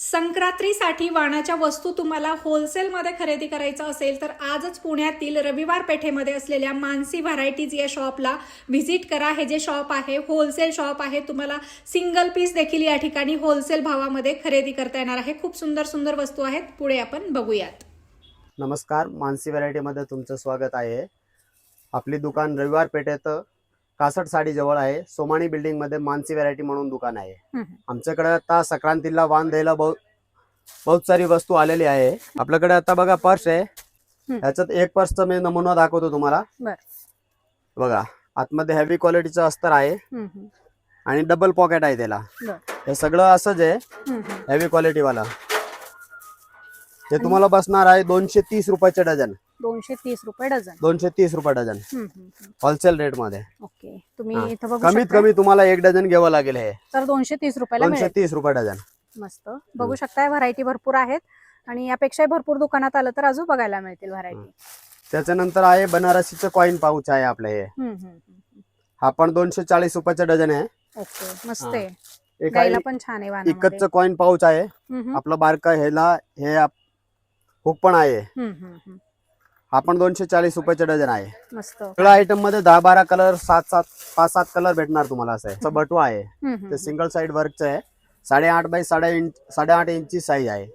संक्रांतीसाठी वाणाच्या वस्तू तुम्हाला होलसेलमध्ये खरेदी करायचं असेल तर आजच पुण्यातील रविवार पेठेमध्ये असलेल्या मानसी व्हरायटीज या शॉपला व्हिजिट करा। हे जे शॉप आहे होलसेल शॉप आहे, तुम्हाला सिंगल पीस देखील या ठिकाणी होलसेल भावामध्ये खरेदी करता येणार आहे। खूप सुंदर सुंदर वस्तू आहेत, पुढे आपण बघूयात। नमस्कार, मानसी व्हरायटीमध्ये तुमचं स्वागत आहे। आपली दुकान रविवार पेठेत कासट साडी जवळ आहे। सोमानी बिल्डिंग मध्ये मानसी व्हरायटी म्हणून दुकान आहे। आमच्याकडे आता संक्रांतीला वाण द्यायला बहुत सारी वस्तू आलेली आहे। आपल्याकडे आता बघा पर्स आहे, याच्यात एक पर्सचा मी नमुना दाखवतो तुम्हाला। बघा, आतमध्ये हेवी क्वालिटीचं अस्तर आहे आणि डबल पॉकेट आहे त्याला। हे सगळं असंच आहे, हेवी क्वालिटी वाला। हे तुम्हाला बसणार आहे 230 रुपयाचे डझन। 230 रुपये डझन। 230 रुपये डझन होलसेल रेट मध्ये। ओके, तुम्ही इथं बघू कमीत शकता। कमी तुम्हाला एक डझन घ्यावं लागेल। हे तर 230 रुपयाला मिळेल। 230 रुपये डझन। मस्त बघू शकताय, व्हरायटी भरपूर आहेत आणि यापेक्षा भरपूर दुकानात आलं तर अजून बघायला मिळतील व्हरायटी। त्याच्यानंतर आहे बनारसीचं कॉइन पाऊच आहे आपलं। हे हा पण 240 रुपयाचा डझन आहे। ओके, मस्त आहे, एक गायला पण छान आहे वाणामध्ये। इकतचं कॉइन पाऊच आहे आपलं बारका। ह्याला हे हुक पण आहे। हा पण 240 रुपयाचा डझन आहे। मस्त सगळ्या आयटम मध्ये 10-12 कलर, 5-7 कलर भेटणार तुम्हाला। असं आहे बटवा आहे, ते सिंगल साइड वर्कचं आहे। 8.5 बाय 8.5 इंची साईज आहे।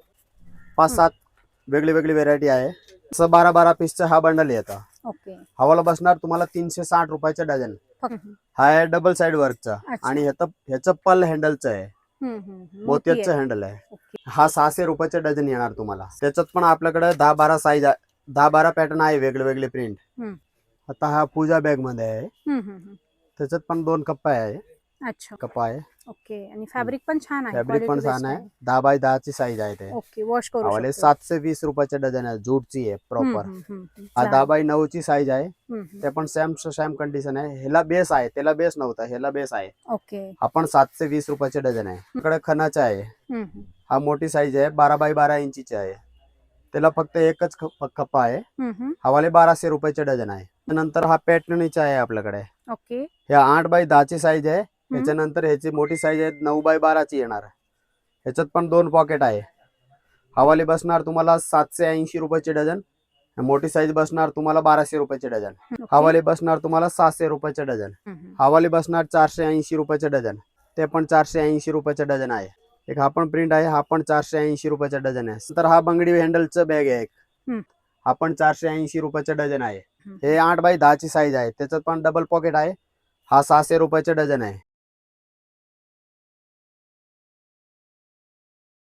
5-7 वेगळी वेगळी व्हेरायटी आहे। असं 12-12 पीसचा हा बंडल येतं। ओके, हवाला बसणार तुम्हाला 360 रुपयाचा डझन। हा आहे डबल साइड वर्कचा आणि ह्याचं पल हँडलचं आहे, मोत्याचं हँडल आहे। हा 600 रुपयाचा डझन येणार तुम्हाला। त्याच्यात पण आपल्याकडे 10-12 साईज, 10-12 पॅटर्न आहे, वेगळे वेगळे प्रिंट। आता हा पूजा बॅग मध्ये आहे, त्याच्यात पण 2 कप्पा आहे। अच्छा, कप्पा आहे। ओके, आणि फॅब्रिक पण छान आहे, फॅब्रिक पण छान आहे। 10 बाय 10 ची साईज आहे ते। ओके, वॉश करू हवाले शकतो। 720 रुपयाचा डझन आहे, जूटची आहे प्रॉपर। हा 10 बाय 9 ची साईज आहे, ते पण सेम कंडिशन आहे। ह्याला बेस आहे, त्याला बेस नव्हता, ह्याला बेस आहे। ओके, हा पण 720 रुपयाचे डझन आहे। इकडे खणाचा आहे, हा मोठी साईज आहे, 12 बाय 12 इंचीची आहे। त्याला फक्त एकच कप्पा आहे। हवाले 1200 रुपयाचे डझन आहे। त्यानंतर हा पॅटर्नचा आहे आपल्याकडे। ओके, हे 8 बाय 10 ची साईज आहे। त्याच्यानंतर ह्याची मोठी साईज आहे 9 बाय 12 ची येणार। ह्याच्यात पण 2 पॉकेट आहे। हवाले बसणार तुम्हाला 780 रुपयाचे डझन। मोठी साईज बसणार तुम्हाला 1200 रुपयाचे डझन। हवाले बसणार तुम्हाला 600 रुपयाचे डझन। हवाले बसणार 480 रुपयाचे डझन, ते पण 480 रुपयाचे डझन आहे। एक हा पण प्रिंट आहे, हा पण 480 रुपयाचा डझन आहे। तर हा बंगडी हँडलचं बॅग आहे एक, हा पण 480 रुपयाचा डझन आहे। हे 8 बाय 10 ची साईज आहे, त्याच्यात पण डबल पॉकेट आहे। हा 600 रुपयाचा डझन आहे।